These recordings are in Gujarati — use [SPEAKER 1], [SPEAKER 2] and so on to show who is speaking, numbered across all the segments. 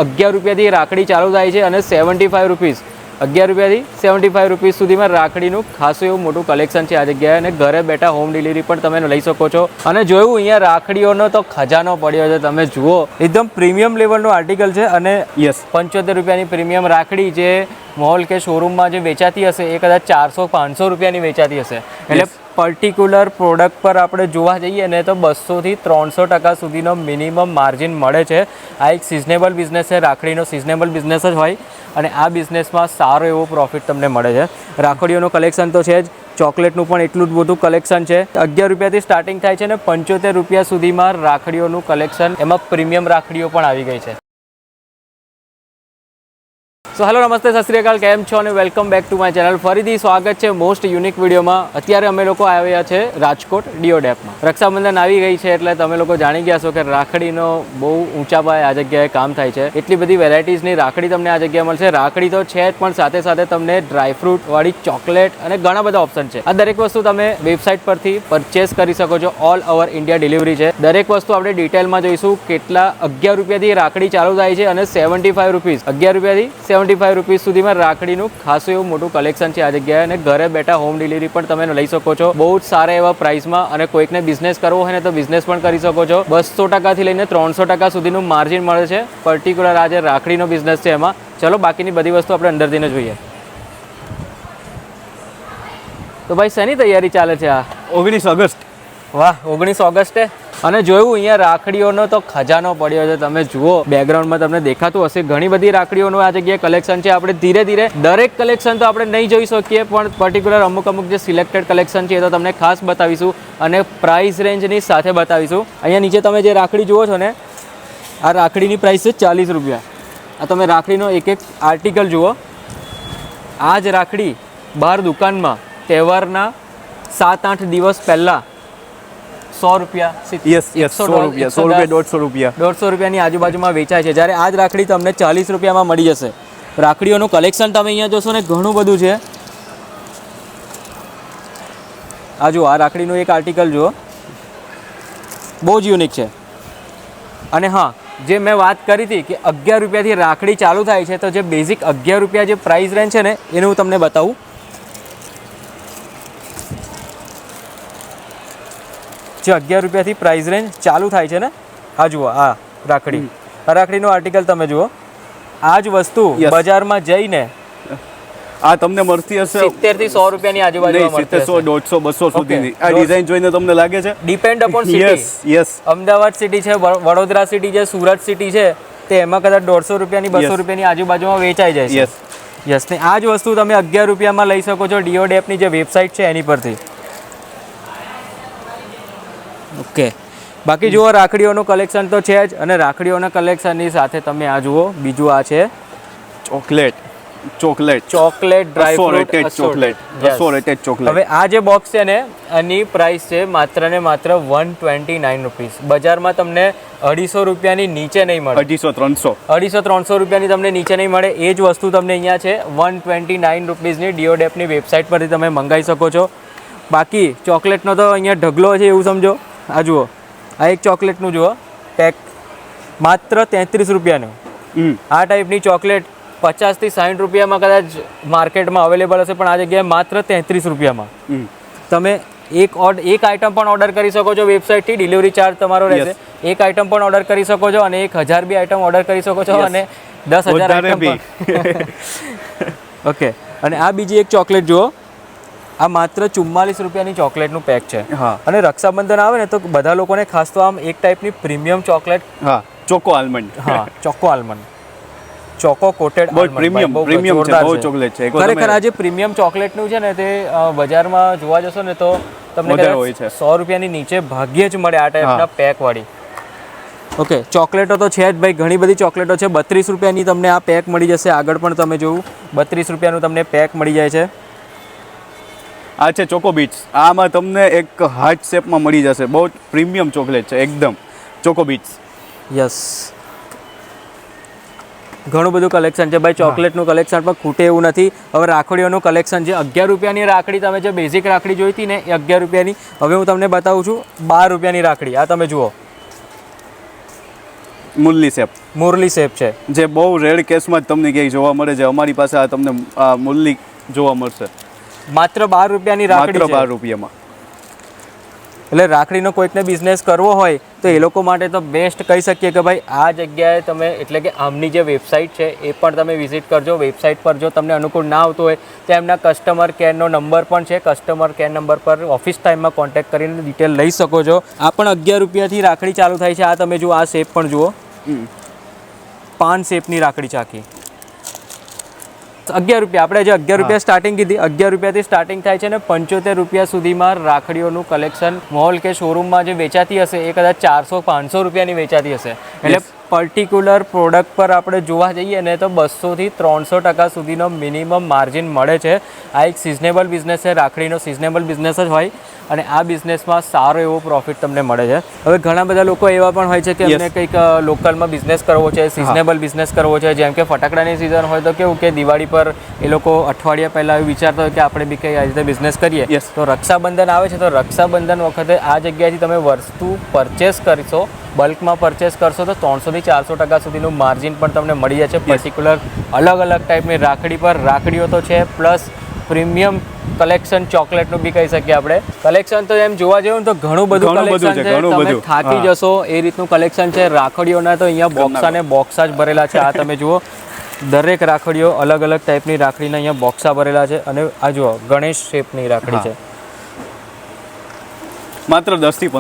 [SPEAKER 1] 11 રૂપિયાથી રાખડી ચાલુ થાય છે અને 75 રૂપીસ 11 રૂપિયાથી 75 રૂપીસ સુધીમાં રાખડીનું ખાસું એવું મોટું કલેક્શન છે આ જગ્યાએ અને ઘરે બેઠા હોમ ડિલિવરી પણ તમે લઈ શકો છો। અને જોયું અહીંયા રાખડીઓનો તો ખજાનો પડ્યો છે, તમે જુઓ એકદમ પ્રીમિયમ લેવલનું આર્ટિકલ છે અને 75 રૂપિયાની પ્રીમિયમ રાખડી જે મોલ કે શોરૂમમાં જે વેચાતી હશે એ કદાચ 400-500 રૂપિયાની વેચાતી હશે। એટલે પર્ટિક્યુલર પ્રોડક્ટ પર આપણે જોવા જઈએ ને તો 200 થી 300% સુધીનો મિનિમમ માર્જિન મળે છે। આ એક સિઝનેબલ બિઝનેસ છે, રાખડીનો સિઝનેબલ બિઝનેસ જ હોય અને આ બિઝનેસમાં સારો એવો પ્રોફિટ તમને મળે છે। રાખડીઓનું કલેક્શન તો છે જ, ચોકલેટનું પણ એટલું જ બધું કલેક્શન છે। 11 રૂપિયાથી સ્ટાર્ટિંગ થાય છે ને 75 રૂપિયા સુધીમાં રાખડીઓનું કલેક્શન, એમાં પ્રીમિયમ રાખડીઓ પણ આવી ગઈ છે। સો હેલો નમસ્તે સત શ્રી અકાલ, કેમ છો અને welcome back to my channel. ફરીથી સ્વાગત છે મોસ્ટ યુનિક વિડીયોમાં। અત્યારે અમે લોકો આવ્યા છે રાજકોટ ડીઓ ડેપમાં। રક્ષાબંધન આવી ગઈ છે એટલે તમે લોકો જાણી ગયા છો કે રાખડીનો બહુ ઊંચા પાયે આ જગ્યાએ કામ થાય છે। એટલી બધી વેરાયટીઝની રાખડી તમને આ જગ્યાએ મળશે। રાખડી તો છે જ, પણ સાથે સાથે તમને ડ્રાયફ્રૂટ વાળી ચોકલેટ અને ઘણા બધા ઓપ્શન છે। આ દરેક વસ્તુ તમે વેબસાઇટ પરથી પરચેસ કરી શકો છો। ઓલ ઓવર ઇન્ડિયા ડિલિવરી છે। દરેક વસ્તુ આપણે ડિટેલમાં જોઈશું। કેટલા 11 રૂપિયાથી રાખડી ચાલુ થાય છે અને 75 રૂપીસ 11 રૂપિયાથી 75 રૂપીસ સુધીમાં રાખડીનું ખાસું એવું મોટું કલેક્શન છે આ જગ્યાએ અને ઘરે બેઠા હોમ ડિલિવરી પણ તમે લઈ શકો છો બહુ જ સારા એવા પ્રાઇસમાં। અને કોઈકને બિઝનેસ કરવો હોય ને તો બિઝનેસ પણ કરી શકો છો। 200% થી લઈને 300% સુધીનું માર્જિન મળે છે પર્ટિક્યુલર આ જે રાખડીનો બિઝનેસ છે એમાં। ચલો બાકીની બધી વસ્તુ આપણે અંદરથી જ જોઈએ। તો ભાઈ શેની તૈયારી ચાલે છે આ?
[SPEAKER 2] 19 ઓગસ્ટ।
[SPEAKER 1] વાહ, 19 ઓગસ્ટે અને જોયું અહીંયા રાખડીઓનો તો ખજાનો પડ્યો છે। તમે જુઓ બેકગ્રાઉન્ડમાં તમને દેખાતું હશે, ઘણી બધી રાખડીઓનું આ જગ્યાએ કલેક્શન છે। આપણે ધીરે ધીરે દરેક કલેક્શન તો આપણે નહીં જોઈ શકીએ, પણ પર્ટિક્યુલર અમુક જે સિલેક્ટેડ કલેક્શન છે એ તો તમને ખાસ બતાવીશું અને પ્રાઇસ રેન્જની સાથે બતાવીશું। અહીંયા નીચે તમે જે રાખડી જુઓ છો ને, આ રાખડીની પ્રાઇસ છે 40 રૂપિયા। આ તમે રાખડીનો એક આર્ટિકલ જુઓ। આ જ રાખડી બહાર દુકાનમાં તહેવારના 7-8 દિવસ પહેલાં 100 રૂપિયા,
[SPEAKER 2] 100 રૂપિયા 150 રૂપિયા
[SPEAKER 1] 150 રૂપિયાની આજુબાજુમાં વેચાય છે, જ્યારે આ જ રાખડી તમને 40 રૂપિયામાં મળી જશે। રાખડીઓનું કલેક્શન તમે અહીંયા જોશો ને ઘણું બધું છે। આ જુઓ, આ રાખડીનું એક આર્ટિકલ જુઓ, બહુ જ યુનિક છે। અને હા, જે મેં વાત કરી હતી કે 11 રૂપિયાથી રાખડી ચાલુ થાય છે, તો જે બેઝિક 11 રૂપિયા જે પ્રાઇસ રેન્જ છે ને એનું હું તમને બતાવું। જે 11 રૂપિયાથી પ્રાઇસ રેન્જ ચાલુ થાય છે ને, આ જુઓ, આ રાખડીનું આર્ટિકલ તમે જુઓ। આ જ વસ્તુ બજારમાં જઈને
[SPEAKER 2] આ તમને મળતી હશે
[SPEAKER 1] 70 થી 100 રૂપિયાની આજુબાજુમાં મળતી હશે।
[SPEAKER 2] 100, 150, 200 સુધીની આ ડિઝાઇન જોઈને તમને લાગે છે?
[SPEAKER 1] Depend upon city. Ahmedabad city છે, વડોદરા સિટી છે, સુરત સિટી છે, તે એમાં કદાચ 150 રૂપિયાની 200 રૂપિયાની આજુબાજુમાં વેચાઈ જાય છે। યસ, ને આ જ વસ્તુ તમે 11 રૂપિયામાં લઈ શકો છો ડીઓ ડેપની જે વેબસાઇટ છે એની પરથી। ઓકે, બાકી જુઓ રાખડીઓનું કલેક્શન તો છે જ, અને રાખડીઓના કલેક્શનની સાથે તમે આ જુઓ, બીજું આ છે
[SPEAKER 2] ચોકલેટ
[SPEAKER 1] ડ્રાયફ્રૂટ
[SPEAKER 2] ચોકલેટ।
[SPEAKER 1] હવે આ જે બોક્સ છે ને એની પ્રાઇસ છે માત્ર ને માત્ર 129 રૂપીસ। બજારમાં તમને 250 રૂપિયાની નીચે નહીં મળે, 250-300 રૂપિયાની તમને નીચે નહીં મળે। એ જ વસ્તુ તમને અહીંયા છે 129 રૂપીસની ડીઓ ડેપની વેબસાઇટ પરથી તમે મંગાવી શકો છો। બાકી ચોકલેટનો તો અહીંયા ઢગલો છે એવું સમજો। આ જુઓ, આ એક ચોકલેટનું જુઓ પેક, માત્ર 33 રૂપિયાનું। આ ટાઈપની ચોકલેટ 50 થી 60 રૂપિયામાં કદાચ માર્કેટમાં અવેલેબલ હશે, પણ આ જગ્યાએ માત્ર 33 રૂપિયામાં તમે એક આઈટમ પણ ઓર્ડર કરી શકો છો વેબસાઇટથી। ડિલિવરી ચાર્જ તમારો રહેશે। એક આઈટમ પણ ઓર્ડર કરી શકો છો અને 1000 બી આઈટમ ઓર્ડર કરી શકો છો અને 10,000 આઈટમ પણ। ઓકે, અને આ બીજી એક ચોકલેટ જુઓ, આ માત્ર 44 રૂપિયાની ચોકલેટનું પેક છે। અને રક્ષાબંધન આવે ને તો બધા લોકોને ખાસ તો આમ એક ટાઈપની પ્રીમિયમ ચોકલેટ,
[SPEAKER 2] ચોકો આલમંડ,
[SPEAKER 1] ચોકો કોટેડ
[SPEAKER 2] પ્રીમિયમ ચોકલેટ છે।
[SPEAKER 1] ખરેખર આ જે પ્રીમિયમ ચોકલેટનું છે ને તે બજારમાં જોવા જશો ને તો તમને 100 રૂપિયાની નીચે ભાગ્યે જ મળે આ ટાઈપના પેક વાળી। ઓકે, ચોકલેટો તો છે જ ભાઈ, ઘણી બધી ચોકલેટો છે। 32 રૂપિયાની તમને આ પેક મળી જશે। આગળ પણ તમે જોવું 32 રૂપિયાનું તમને પેક મળી જાય છે।
[SPEAKER 2] આ છે ચોકો બીટ્સ। આમાં તમને એક હાર્ટ શેપમાં મળી જશે, બહુ પ્રીમિયમ ચોકલેટ છે એકદમ, ચોકો બીટ્સ।
[SPEAKER 1] યસ, ઘણું બધું કલેક્શન છે ભાઈ, ચોકલેટનું કલેક્શન પણ ખૂટે એવું નથી। હવે રાખડીઓનું કલેક્શન છે। 11 રૂપિયાની રાખડી તમે જે બેઝિક રાખડી જોઈ હતી ને એ 11 રૂપિયાની, હવે હું તમને બતાવું છું 12 રૂપિયાની રાખડી। આ તમે જુઓ,
[SPEAKER 2] મુરલી શેપ
[SPEAKER 1] મુરલી શેપ છે.
[SPEAKER 2] જે બહુ રેડ કેસમાં જ તમને ક્યાંય જોવા મળે છે. અમારી પાસે આ તમને આ મુરલી જોવા મળશે
[SPEAKER 1] માત્ર 12 રૂપિયાની
[SPEAKER 2] માત્ર
[SPEAKER 1] રાખડી છે.
[SPEAKER 2] 12 રૂપિયામાં.
[SPEAKER 1] એટલે રાખડીનો કોઈકને બિઝનેસ કરવો હોય તો એ લોકો માટે તો બેસ્ટ કહી શકીએ કે ભાઈ આ જગ્યાએ તમે એટલે કે આમની જે વેબસાઇટ છે એ પણ તમે વિઝિટ કરજો. વેબસાઇટ પર જો તમને અનુકૂળ ના આવતું હોય તો એમના કસ્ટમર કેરનો નંબર પણ છે. કસ્ટમર કેર નંબર પર ઓફિસ ટાઈમમાં કોન્ટેક્ટ કરીને ડિટેલ લઈ શકો છો. આ પણ 11 રૂપિયાથી રાખડી ચાલુ થાય છે. આ તમે જુઓ, આ શેપ પણ જુઓ, પાન શેપની રાખડી ચાકી 11 રૂપિયા. આપણે જે 11 રૂપિયા સ્ટાર્ટિંગ કીધી, 11 રૂપિયાથી સ્ટાર્ટિંગ થાય છે ને 75 રૂપિયા સુધીમાં રાખડીઓનું કલેક્શન મોલ કે શોરૂમમાં જે વેચાતી હશે એ કદાચ 400-500 રૂપિયાની વેચાતી હશે. એટલે પર્ટિક્યુલર પ્રોડક્ટ પર આપણે જોવા જઈએ ને તો 200થી 300% સુધીનો મિનિમમ માર્જિન મળે છે. આ એક સિઝનેબલ બિઝનેસ છે. રાખડીનો સિઝનેબલ બિઝનેસ જ હોય અને આ બિઝનેસમાં સારો એવો પ્રોફિટ તમને મળે છે. હવે ઘણા બધા લોકો એવા પણ હોય છે કે અમને કંઈક લોકલમાં બિઝનેસ કરવો છે, સિઝનેબલ બિઝનેસ કરવો છે. જેમ કે ફટાકડાની સિઝન હોય તો કેવું કે દિવાળી પર એ લોકો અઠવાડિયા પહેલાં એવું વિચારતા હોય કે આપણે બી કંઈ આ રીતે બિઝનેસ કરીએ. તો રક્ષાબંધન આવે છે તો રક્ષાબંધન વખતે આ જગ્યાએથી તમે વસ્તુ પરચેસ કરશો, બલ્કમાં પરચેસ કરશો તો 300થી 400% સુધીનું માર્જિન પણ તમને મળી જાય છે. પર્ટિક્યુલર અલગ અલગ ટાઈપની રાખડી પર રાખડીઓ તો છે, પ્લસ પ્રીમિયમ કલેક્શન ચોકલેટનું બી કહી શકીએ આપણે. કલેક્શન તો એમ જોવા જેવું તો ઘણું બધું કલેક્શન છે. તમે થાકી જશો એ રીતનું કલેક્શન છે. રાખડીઓના તો અહીંયા બોક્સા ને બોક્સા જ ભરેલા છે. આ તમે જુઓ, દરેક રાખડીઓ અલગ અલગ ટાઈપની રાખડીના અહીંયા બોક્સા ભરેલા છે. અને આ જુઓ, ગણેશ શેપની રાખડી છે.
[SPEAKER 2] માત્ર 10 થી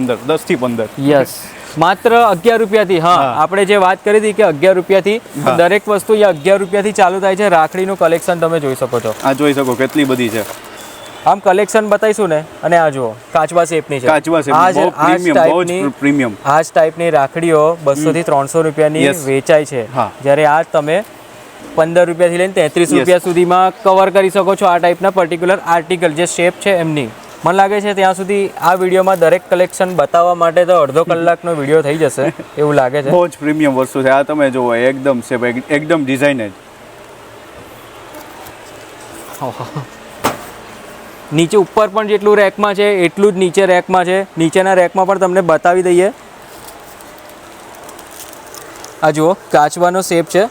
[SPEAKER 2] 15.
[SPEAKER 1] યસ, માત્ર 11 રૂપિયાથી. હા, આપણે જે વાત કરી હતી કે 11 રૂપિયાથી દરેક વસ્તુ અહીંયા 11 રૂપિયાથી ચાલુ થાય છે. રાખડીનું કલેક્શન તમે જોઈ શકો છો.
[SPEAKER 2] આ જોઈ શકો કેટલી બધી છે.
[SPEAKER 1] આમ કલેક્શન બતાવીશું ને, અને આ જુઓ કાચબા શેપની છે.
[SPEAKER 2] કાચબા શેપ બહુ પ્રીમિયમ, બહુ જ પ્રીમિયમ.
[SPEAKER 1] આ જ ટાઈપની રાખડીઓ 200 થી 300 રૂપિયાની વેચાય છે. જ્યારે આ તમે 15 રૂપિયાથી લઈને 33 રૂપિયા સુધીમાં કવર કરી શકો છો. આ ટાઈપના પર્ટિક્યુલર આર્ટિકલ જે શેપ છે એમની. મને લાગે છે ત્યાં સુધી આ વિડીયોમાં દરેક કલેક્શન બતાવવા માટે તો અડધો કલાકનો વિડીયો થઈ જશે એવું લાગે છે.
[SPEAKER 2] બહુ જ પ્રીમિયમ વસ્તુ છે. આ તમે જુઓ, એકદમ શેપ, એકદમ ડિઝાઇન જ.
[SPEAKER 1] નીચે ઉપર પણ જેટલું રેકમાં છે એટલું જ નીચે રેકમાં છે. નીચેના રેકમાં પણ તમને બતાવી દઈએ. આ જુઓ, કાચવાનો શેપ છે.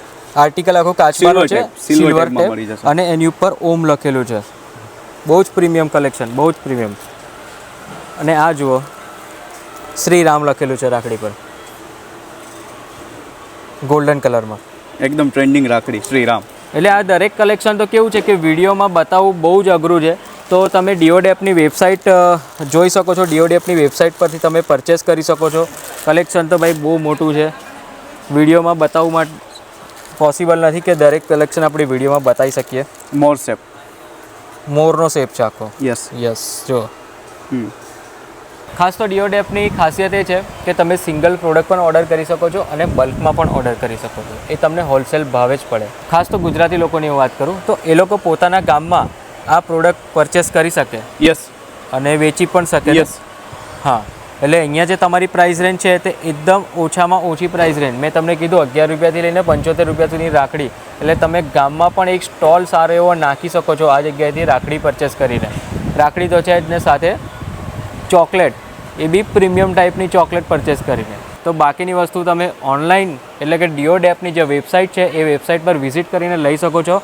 [SPEAKER 1] આર્ટિકલ આખો કાચવાનો છે, સિલ્વર ટેપ, અને એની ઉપર ઓમ લખેલું છે. બહુ જ પ્રીમિયમ કલેક્શન, બહુ જ પ્રીમિયમ. અને આ જુઓ, શ્રી રામ લખેલું છે રાખડી પર, ગોલ્ડન કલરમાં.
[SPEAKER 2] એકદમ ટ્રેન્ડિંગ રાખડી શ્રી રામ.
[SPEAKER 1] એટલે આ દરેક કલેક્શન તો કેવું છે કે વિડીયોમાં બતાવવું બહુ જ અઘરું છે. તો તમે ડીઓડેપની વેબસાઇટ જોઈ શકો છો. ડીઓડેપની વેબસાઇટ પરથી તમે પરચેસ કરી શકો છો. કલેક્શન તો ભાઈ બહુ મોટું છે. વિડીયોમાં બતાવવું માટે પોસિબલ નથી કે દરેક કલેક્શન આપણે વિડીયોમાં બતાવી શકીએ.
[SPEAKER 2] મોર શેપ,
[SPEAKER 1] મોરનો શેપ છે આખો.
[SPEAKER 2] યસ
[SPEAKER 1] જો ખાસ તો ડીઓડેપની ખાસિયત એ છે કે તમે સિંગલ પ્રોડક્ટ પણ ઓર્ડર કરી શકો છો અને બલ્કમાં પણ ઓર્ડર કરી શકો છો. એ તમને હોલસેલ ભાવે જ પડે. ખાસ તો ગુજરાતી લોકોની વાત કરું તો એ લોકો પોતાના ગામમાં આ પ્રોડક્ટ પરચેસ કરી શકે.
[SPEAKER 2] યસ,
[SPEAKER 1] અને વેચી પણ શકે.
[SPEAKER 2] યસ.
[SPEAKER 1] હા, એટલે અહીંયા જે તમારી પ્રાઇસ રેન્જ છે તે એકદમ ઓછામાં ઓછી પ્રાઇસ રેન્જ. મેં તમને કીધું 11 રૂપિયાથી લઈને 75 રૂપિયા સુધીની રાખડી. એટલે તમે ગામમાં પણ એક સ્ટોલ સારો એવો નાખી શકો છો આ જગ્યાએથી રાખડી પરચેસ કરીને. રાખડી તો છે જ ને, સાથે ચોકલેટ, એ બી પ્રીમિયમ ટાઈપની ચોકલેટ પરચેસ કરીને. તો બાકીની વસ્તુ તમે ઓનલાઈન એટલે કે ડીઓડેપની જે વેબસાઇટ છે એ વેબસાઇટ પર વિઝિટ કરીને લઈ શકો છો.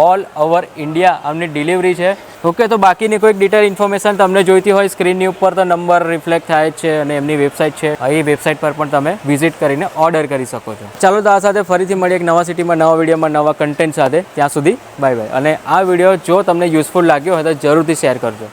[SPEAKER 1] ઓલ ઓવર ઇન્ડિયા આમની ડિલિવરી છે. ઓકે, તો બાકીની કોઈક ડિટેલ ઇન્ફોર્મેશન તમને જોઈતી હોય સ્ક્રીનની ઉપર તો નંબર રિફ્લેક્ટ થાય જ છે, અને એમની વેબસાઇટ છે. એ વેબસાઇટ પર પણ તમે વિઝિટ કરીને ઓર્ડર કરી શકો છો. ચાલો, તો આ સાથે ફરીથી મળીએ એક નવા સિટીમાં, નવા વિડીયોમાં, નવા કન્ટેન્ટ સાથે. ત્યાં સુધી બાય બાય. અને આ વિડીયો જો તમને યુઝફુલ લાગ્યો હોય તો જરૂરથી શેર કરજો.